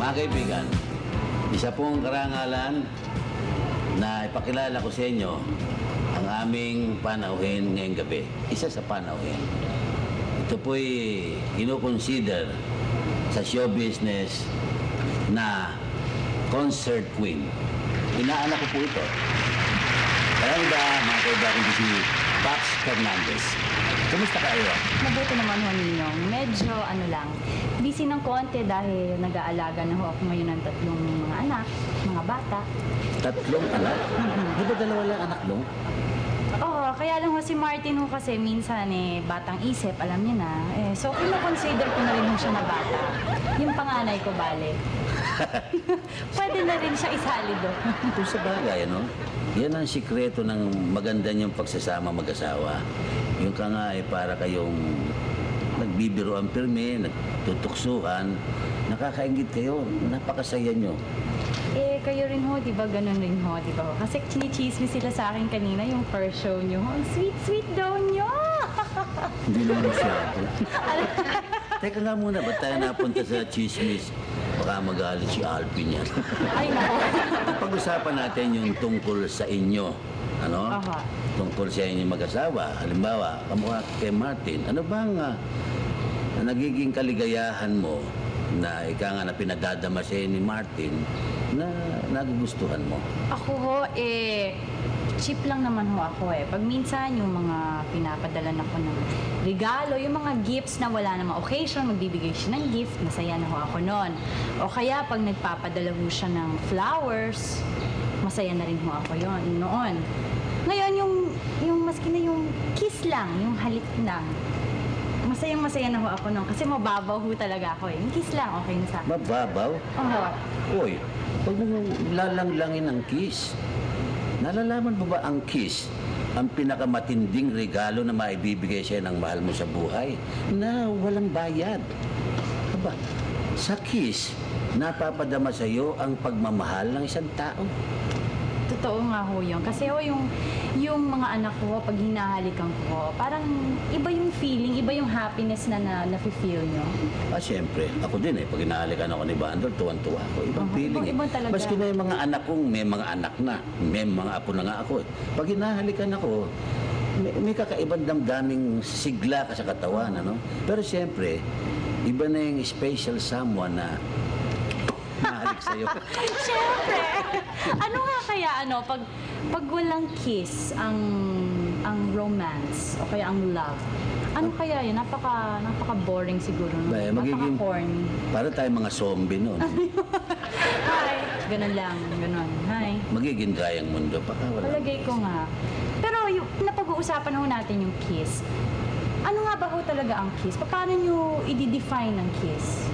Mga kaibigan, isa pong karangalan na ipakilala ko sa inyo ang aming panauhin ngayong gabi. Isa sa panauhin. Ito po'y kinukonsider sa show business na concert queen. Inaanak ko po ito. Alam ba, mga kaibigan, si Pax Hernandez. Kumusta kayo? Mabuti naman ho, Ninong. Medyo busy ng konti dahil nag-aalaga na ho ako ngayon ng 3 mga anak, mga bata. 3 anak? Di ba 2 lang anak mo? Oo, kaya lang ho si Martin ho kasi minsan batang isip, alam niya na. So, kino-consider ko na rin ho siya na bata. Yung panganay ko, bale. Pwede na rin siya isali doon. Kung sa bagay, ano? Yan ang sikreto ng maganda niyong pagsasama mag-asawa. Yung ka nga para kayong nagbibiro ang pirme, nagtutuksuhan, nakakaingit kayo, napakasaya niyo. Kayo rin ho, di ba? Ganun rin ho, di ba? Kasi chinichismis sila sa akin kanina, yung first show niyo. Ang sweet-sweet daw niyo! Hindi naman masyado. Teka nga muna, ba't tayo napunta sa chismis? Baka magalit si Alvin yan. Ay, nako. Pag-usapan natin yung tungkol sa inyo. Ano? Aha. Tungkol sa inyong mag-asawa. Halimbawa, kamukha kay Martin. Ano bang nagiging kaligayahan mo na ika nga na pinagdadama sa'yo ni Martin na nagugustuhan mo? Ako ho, cheap lang naman ho ako Pag minsan yung mga pinapadala na ko ng regalo, yung mga gifts na wala namang occasion, magbibigay siya ng gift, masaya na ho ako noon. O kaya pag nagpapadala ho siya ng flowers, masaya na rin ho ako noon. Ngayon, yung maski na yung kiss lang, yung halik lang, masayang-masaya na ho ako noon kasi mababaw ho talaga ako Yung kiss lang, okay na sa akin. Mababaw? Oo. Uy, huwag mo lalanglangin ang kiss. Nalalaman mo ba ang kiss ang pinakamatinding regalo na maibibigay siya ng mahal mo sa buhay na walang bayad? Aba, sa kiss, napapadama sa iyo ang pagmamahal ng isang tao. Totoo nga ho yun. Kasi ho, yung mga anak ko, pag hinahalikan ko, parang iba yung feeling, iba yung happiness na nafe-feel nyo. Siyempre. Ako din Pag inahalikan ako ni Bandol, tuwan-tuwa ako. Ibang feeling ibang talaga. Maski na yung mga anak kong may mga anak na, may mga apo na nga ako Pag hinahalikan ako, may kakaibang damdaming sigla ka sa katawan, ano? Pero siyempre, iba na yung special someone na mahalik sa'yo. Siyempre! Ano nga kaya, pag walang kiss, ang romance, o kaya ang love, ano kaya yun? Napaka-boring siguro. Napaka-corny. Para tayong mga zombie nun. Hi! Ganun lang, ganun. Hi! Magiging gayang mundo. Palagay ko nga. Pero yung napag-uusapan ho natin yung kiss. Ano nga ba ho talaga ang kiss? Paano nyo i-define ang kiss?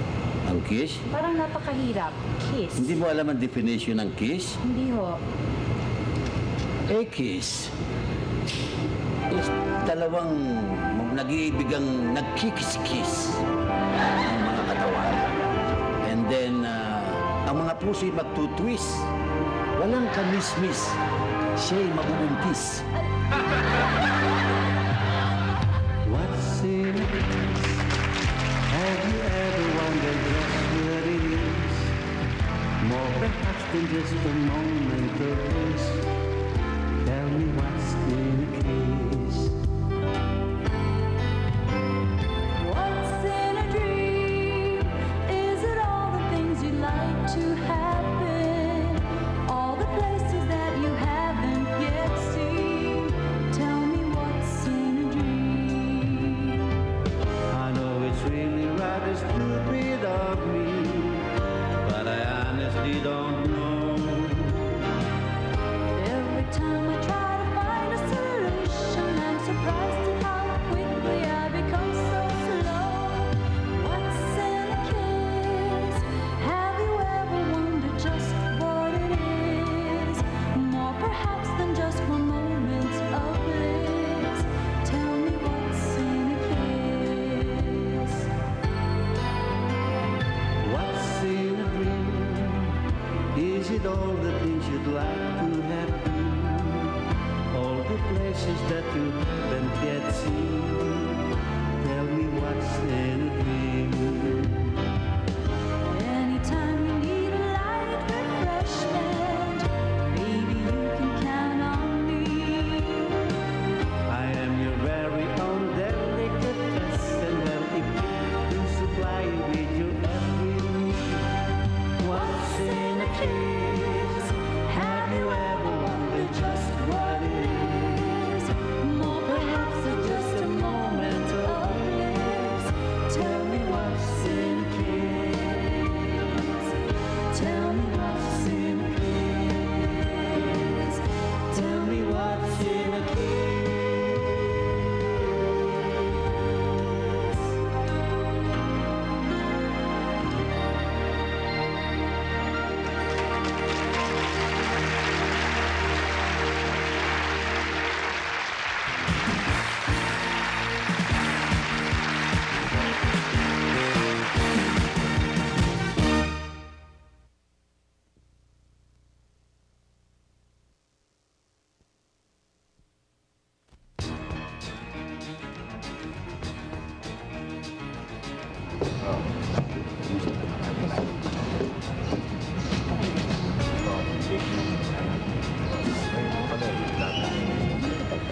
Ang kiss? Parang napakahirap. Kiss. Hindi mo alam ang definition ng kiss? Hindi ho. Kiss is dalawang nag-iibigang nagkikis-kiss ang mga katawan. And then, ang mga puso'y magtutwist. Walang kamismis. Siya'y mabubuntis. What's in a kiss? Have you ever wondered just what it is? More perhaps than just a moment of bliss. Tell me what's in a kiss? What's in a dream? Is it all the things you'd like to happen? All the places that you haven't yet seen? Tell me what's in a dream? I know it's really rather stupid of me, but I honestly don't know.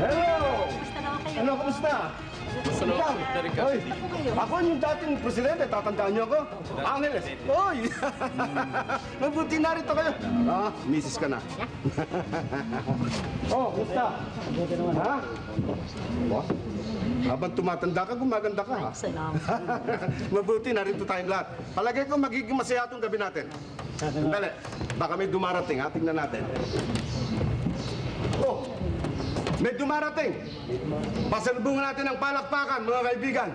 Hello! Ano, kamusta? Ikaw? Oy, ako yung dating presidente, tatandaan niyo ako? Angeles. Oy! Mabuti narito kayo. Misis ka na. Oh, kamusta? Ha? Oh, habang tumatanda ka, gumaganda ka, ha? Mabuti, narito tayong lahat. Palagay ko magiging masaya itong gabi natin. Dali, baka may dumarating, ha? Tingnan natin. Oh! May dumarating. Pasalubungan natin ang palakpakan, mga kaibigan.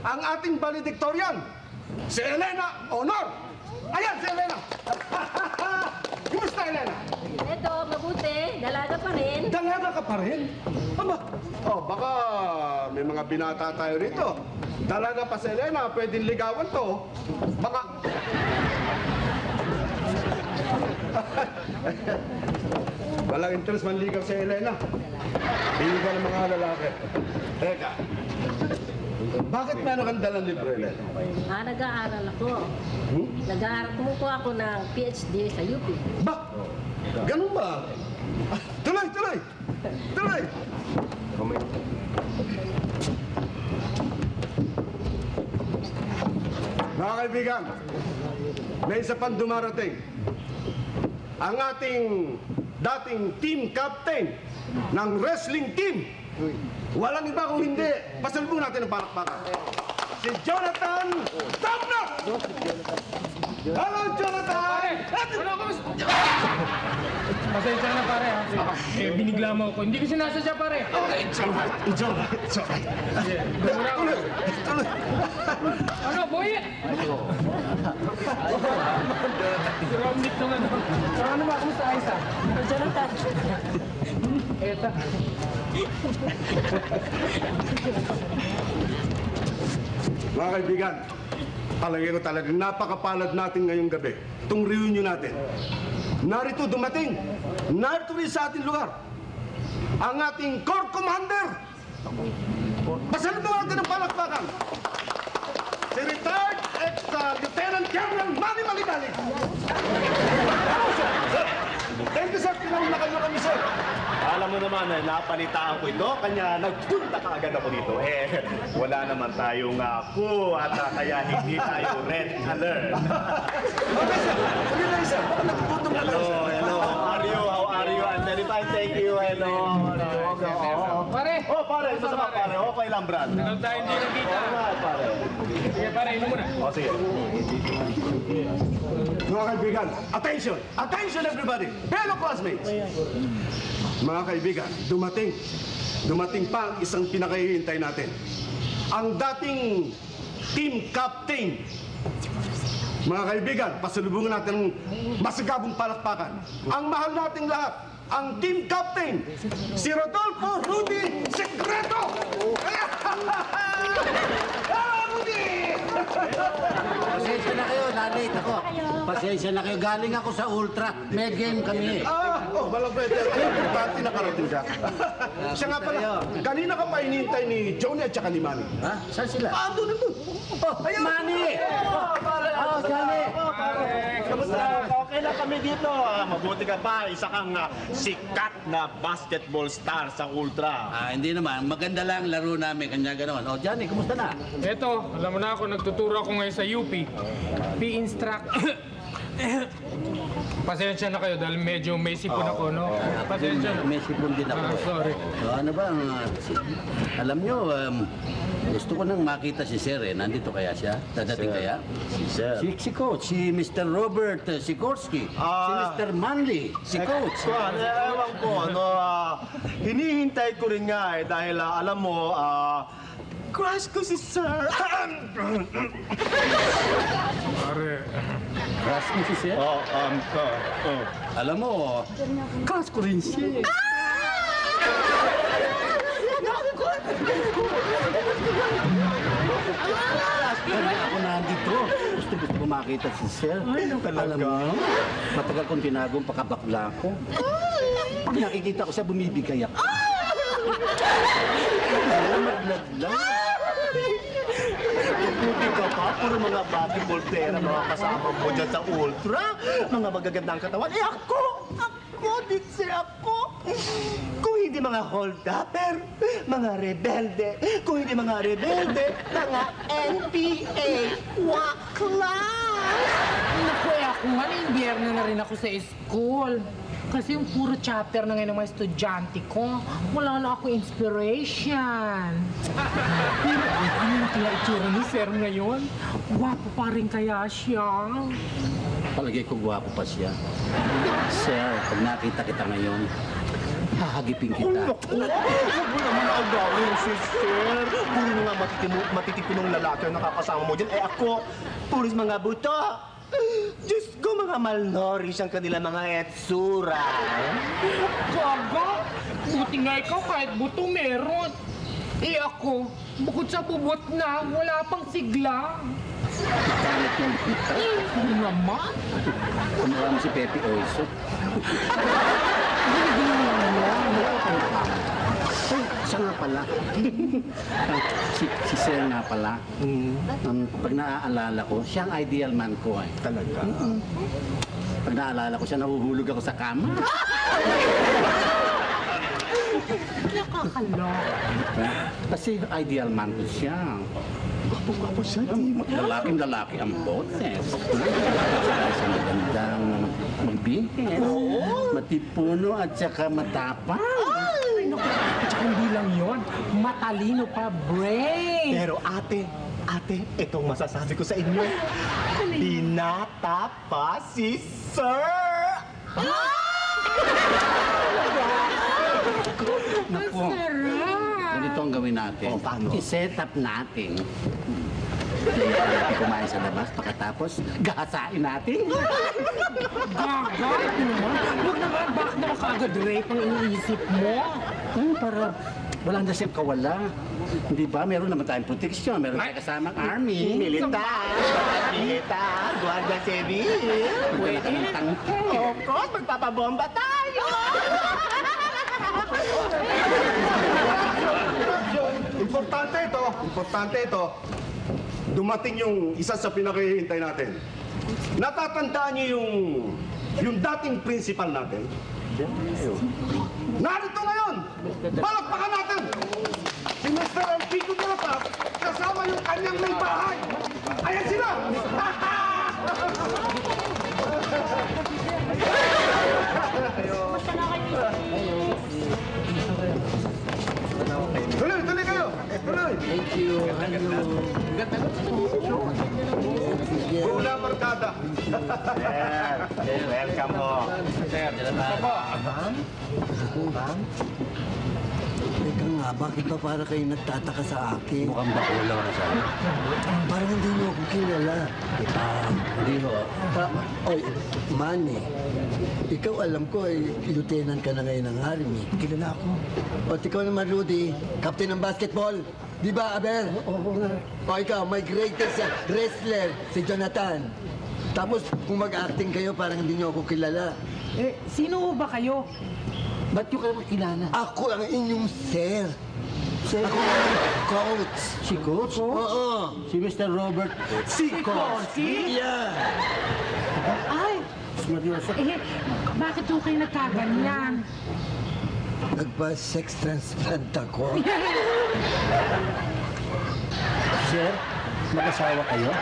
Ang ating valedictorian, si Elena Honor. Ayan, si Elena. Kumusta, Elena? Eto, mabuti. Dalaga pa rin. Dalaga ka pa rin? Aba, oh, baka may mga binata tayo rito. Dalaga pa si Elena, pwedeng ligawan to. Baka... Walang interest manligaw si Elena. Hindi ka ng mga lalaki. Teka, bakit meron kang dalang libro, Elena? Nag-aaral ako. Nag-aaral, kumukuha ako ng PhD sa UP. Ba? Ganun ba? Tuloy, tuloy! Tuloy! Mga kaibigan, may isa pang dumarating. Ang ating dating team captain ng wrestling team. Walang iba kung hindi. Pasalubong natin ang palakpakan. Si Jonathan Dobner! Hello, Jonathan! Pasensya na pare ha. Eh, binigla mo ako. Hindi ko sinasadya pare. It's all right. It's all right. It's all right. Mura ako. Tuloy. Tuloy. Ano, boy? Romney nung ano. Ano ba? Kumusta ayos ha? Jonathan. Eta. Mga kaibigan, palagay ko talagang napakapalad natin ngayong gabi. Itong reunion natin. Narito dumating, narito rin sa ating lugar, ang ating Corps Commander. Pasalubong natin ang palakpakan. Si retired ex-Lieutenant Colonel Manny Maligali. Thank you, sir. Tinawag na kayo kami, sir. Alam mo naman, napalitaan ko ito, kanya nagpunta ka agad ako dito. Eh, wala naman tayong crew at kaya hindi tayo red alert. Okay, sir. Sige na, sir. Baka nagputong na lang, Hello, sir. hello. How are you? How are you? I'm very fine, thank you. Hello. Pare! Oh, pare, masama pare. Okay lang, Brad. Tagal tayo hindi nagkita. Oo nga, pare. Sige pare, inom muna. Oh, sige. Mga kaibigan, attention! Attention, everybody! Fellow classmates! Mga kaibigan, dumating pa ang isang pinakahihintay natin. Ang dating team captain. Mga kaibigan, pasalubungan natin ng masigabong palakpakan. Ang mahal nating lahat, ang team captain, si Rodolfo Rudy Secreto! Rudy! Pasensya na kayo, nalate ako. Pasensya na kayo, galing ako sa Ultra. May game kami. Walang pwede. Importante nakarating ka. Siya nga pala, kanina ka pa hinihintay ni Johnny at saka ni Manny. Ha? Saan sila? Doon. Oh, Manny! Oh, Johnny! Kamusta? Okay lang kami dito. Mabuti ka pa. Isa kang sikat na basketball star sa Ultra. Hindi naman. Maganda lang laro namin. Kanya gano'n. Oh, Johnny, kumusta na? Eto, alam mo na ako, nagtuturo ako ngayon sa UP. P-instruct. Pasensya na kayo dahil medyo may sipon ako, no? Pasensya na. May sipon din ako. Sorry. Ano ba? Alam nyo, gusto ko nang makita si Sir eh. Nandito kaya siya? Dadating kaya? Si Coach, si Mr. Robert Sikorsky, si Mr. Manley, si Coach. Ewan ko, hinihintay ko rin nga dahil alam mo, crush ko si Sir. Pare. Crush mo si Sir? Alam mo, crush ko rin siya. Kaya ako nandito. Gusto ko makita si Sir. Alam mo, matagal kong tinagong pakabakla ko. Pag nakikita ko siya, bumibigay ako. Magladlang. ka pa, puro mga body voltera, mga kasama mo dyan sa ultra. Mga magagandang katawan. Eh ako, Dixie, ako. Kung hindi mga hold-upper, mga rebelde. Kung hindi mga rebelde, mga NPA. Waklas! Naku, ako nga, na-imbierno na rin ako sa school. Kasi yung puro chapter na ngayon ng mga estudyante ko, wala na ako inspiration. Pero ano na kaya itsura ni Sir ngayon? Gwapo pa rin kaya siya. Palagay ko gwapo pa siya. Sir, pag nakita kita ngayon, hahagipin kita. Huwag mo naman agawin si Sir. Puro mga matitipunong lalaki ang nakakasama mo dyan. Eh ako, puros mga buto. Diyos ko, mga malnourished ang kanila mga etsura. Gaga! Buti nga ikaw kahit buto meron. Eh ako, bukod sa bubot na, wala pang sigla. Ano naman? Kumura mo si Pepe Oiso. Ay, siya nga pala. si Sir nga pala. Pag naaalala ko, siya ang ideal man ko eh. Talaga? Pag naaalala ko siya, nahuhulog ako sa kama. Nakakaloka. Kasi ideal man ko siya. Gwapo siya, di mo. Lalaking-lalaki ang boses. Sa magandang magbihis. Matipuno at saka matapang. Ay, naku. At saka hindi lang yun. Matalino pa, brain. Pero ate, itong masasabi ko sa inyo. Binata pa si Sir! Naku. Ganito ang gawin natin. O, paano? I-set up natin. Natin kumain sa labas, pagkatapos gahasain natin. Gaga, ito naman. Huwag naman, bakit naman kaagad rape ang iniisip mo? Para walang nasip kawala. Hindi ba? Meron naman tayong proteksyon. Meron tayong kasamang army. Militar! Guardia Civil! Pwede ng tangke. Of course, magpapabomba tayo! Importante ito. Dumating yung isa sa pinakahihintay natin. Natatandaan niyo yung dating principal natin? Narito ngayon! Palakpakan natin! Si Mr. Alpico de la Paz, kasama yung kanyang may bahay! Ayan sila! Tuloy kayo! Tuloy! Thank you. Hello. Bula Barkada! Welcome ho. Teka nga, bakit ba para kayo nagtataka sa akin? Mukhang bakula ka sa akin. Parang hindi niyo ako kilala. Hindi ho. Oy, Manny, ikaw alam ko ay lieutenant ka na ngayon ng Army. Kilala ako. O, ikaw naman, Rudy, captain ng basketball. Di ba, Aber? Oo nga. O, ikaw, my greatest wrestler, si Jonathan. Tapos, kung mag-acting kayo, parang hindi niyo ako kilala. Eh, sino ba kayo? Ba't yung kayo makilala? Ako ang inyong sir. Ako ang coach. Si Coach? Oo. Si Mr. Robert. Si Corky? Yeah. Ay, Seryoso. bakit po kayo nagkaganyan? Nagpa-sex transplant ako. Sir, mag-asawa kayo?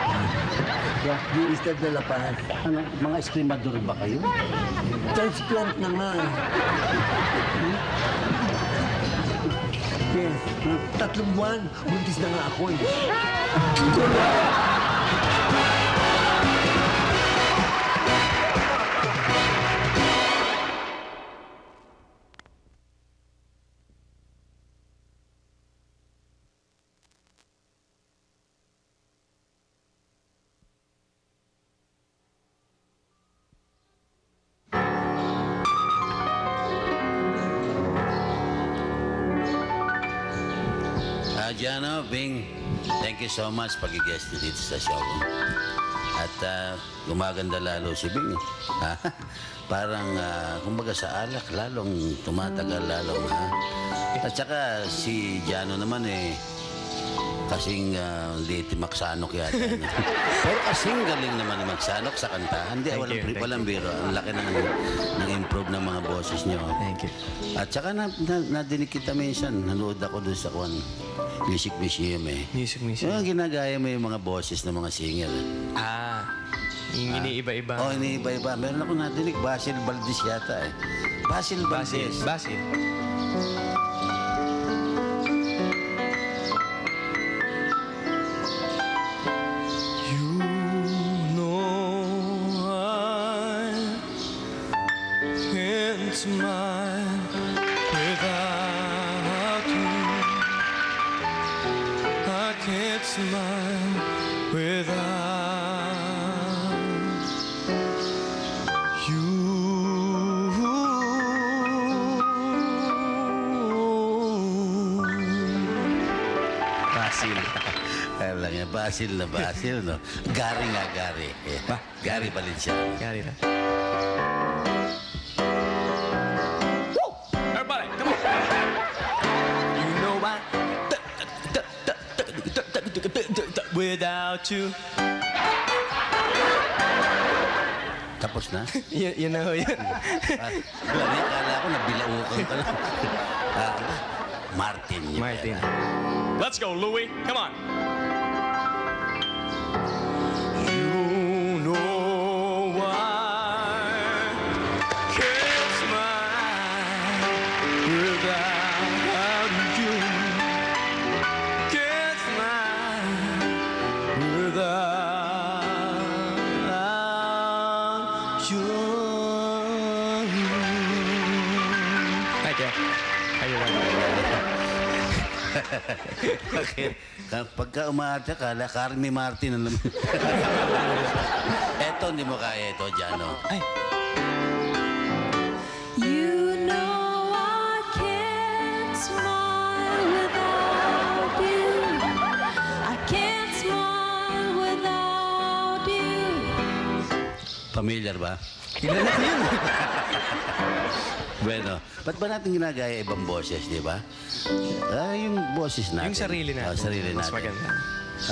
Yeah, Mr. De La Paz. Ano, mga eskrimador ba kayo? Transplant na nga. Yes. 3 buwan. Buntis na nga ako eh. Jano, Bing, thank you so much pag-guest niyo dito sa show. At gumaganda lalo si Bing. Parang, kumbaga sa alak, lalong tumatagal, lalong, ha? At saka si Jano naman Kasing liti maksanok yata. Pero kasing galing naman magsanok sa kanta. Hindi, walang biro. Ang laki ng improve ng mga boses nyo. Thank you. At saka nadinig kita minsan. Nanood ako doon sa Music Museum eh. Music Museum. Ginagaya mo yung mga boses ng mga singer. Yung iniiba-iba. Iniiba-iba. Meron ako nadinig. Basil Valdez yata eh. Basil Valdez. Basil. Smile without you. I can't smile without you. Basil. Kala niya, Basil na Basil, no? Gary nga, Gary. Gary Valenciano. Gary na. Without you. Tapos na? Yun na ho yun. Akala ko nabilaukan ka lang. Martin. Martin. Let's go, Louie. Come on. Okay. Pagka umaarte ka, Carmi Martin ang naman. Eto, hindi mo kaya ito, Jano. Ay. You know I can't smile without you. I can't smile without you. Familiar ba? Kilala ko yun. Bueno, ba't ba natin ginagaya ibang boses, di ba? Yung boses natin. Yung sarili natin. Sarili Mas natin. maganda.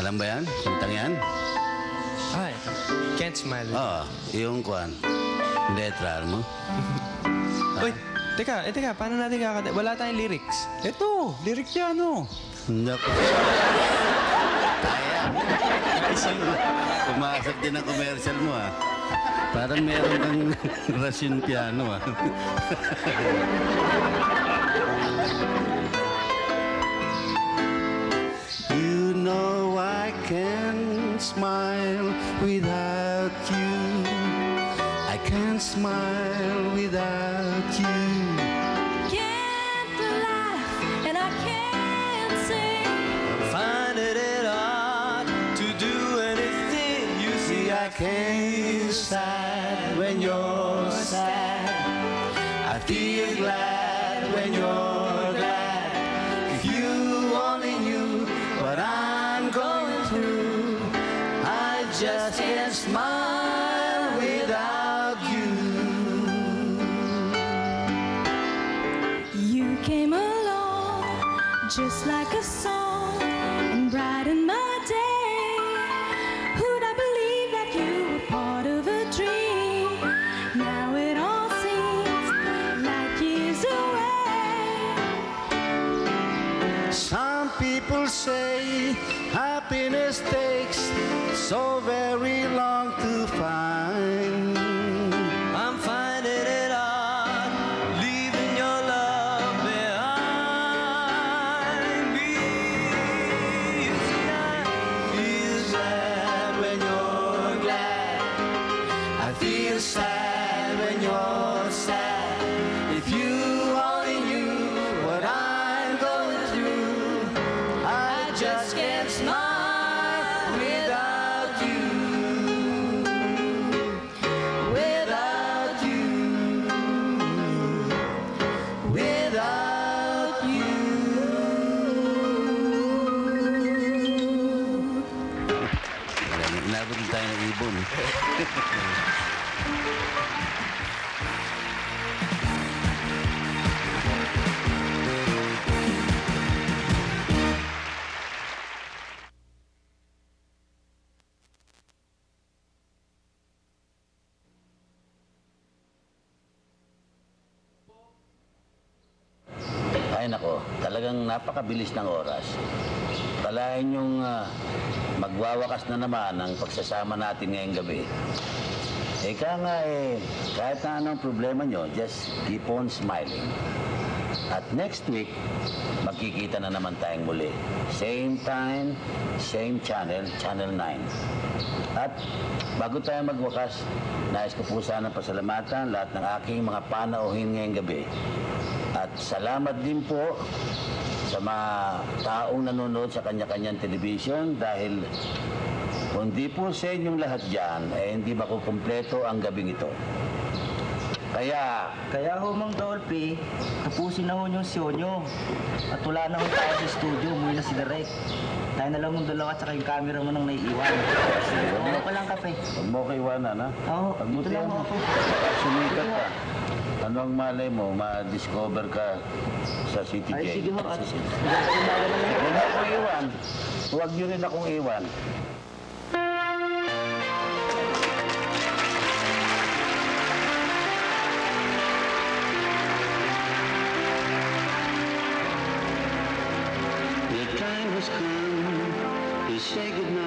Alam ba yan? Kantang yan? Ito. Can't smile. Oo, yung kwan. Letra mo. Uy, teka, paano natin kakanta? Wala tayong lyrics. Ito, lyric yan, no? Naku. Kaya. Pumasok din ang commercial mo, ha? Parang meron kang Russian piano, ha? You know I can't smile without you. I can't smile without you. Can't laugh and I can't sing. Finding it hard to do anything. You see, I can't sad when you're sad. I feel glad when you're glad. If you only knew what I'm going through, I just can't smile without you. You came along just like a song and brightened my day. Who'd I believe that you were part of a dream? Now it all seems like years away. Some people say happiness takes so very long to find. I'm finding it hard, leaving your love behind me. You see, I feel sad when you're glad. I feel sad when you're sad. If you only knew what I'm going through, I just can't smile without you. Without you. Without you. Inabot tayo ng ibon. talagang napakabilis ng oras. Kalahin yung magwawakas na naman ang pagsasama natin ngayong gabi. Ika nga kahit na anong problema nyo, just keep on smiling. At next week, magkikita na naman tayong muli. Same time, same channel, Channel 9. At bago tayo magwakas, nais ko po sana pasalamatan lahat ng aking mga panauhin ngayong gabi. At salamat din po sa mga taong nanonood sa kanya-kanyang television dahil kung di po sa inyong lahat dyan, hindi makukumpleto ang gabing ito. Kaya ho, Mang Dolphy, tapusin na ho yung show nyo. At wala na ho tayo sa studio, umuwi na si Direk. Tayo na lang mong dalawa at saka yung camera mo nang naiiwan. Ano ko lang kape? Huwag mo ko iwanan, ha? Oo, dito lang ho ako. Sumikat ka. Ano ang malay mo, ma-discover ka sa City J? Ay, sige ho. Huwag mo akong iwan. Huwag nyo rin akong iwan. The time has come to say goodnight.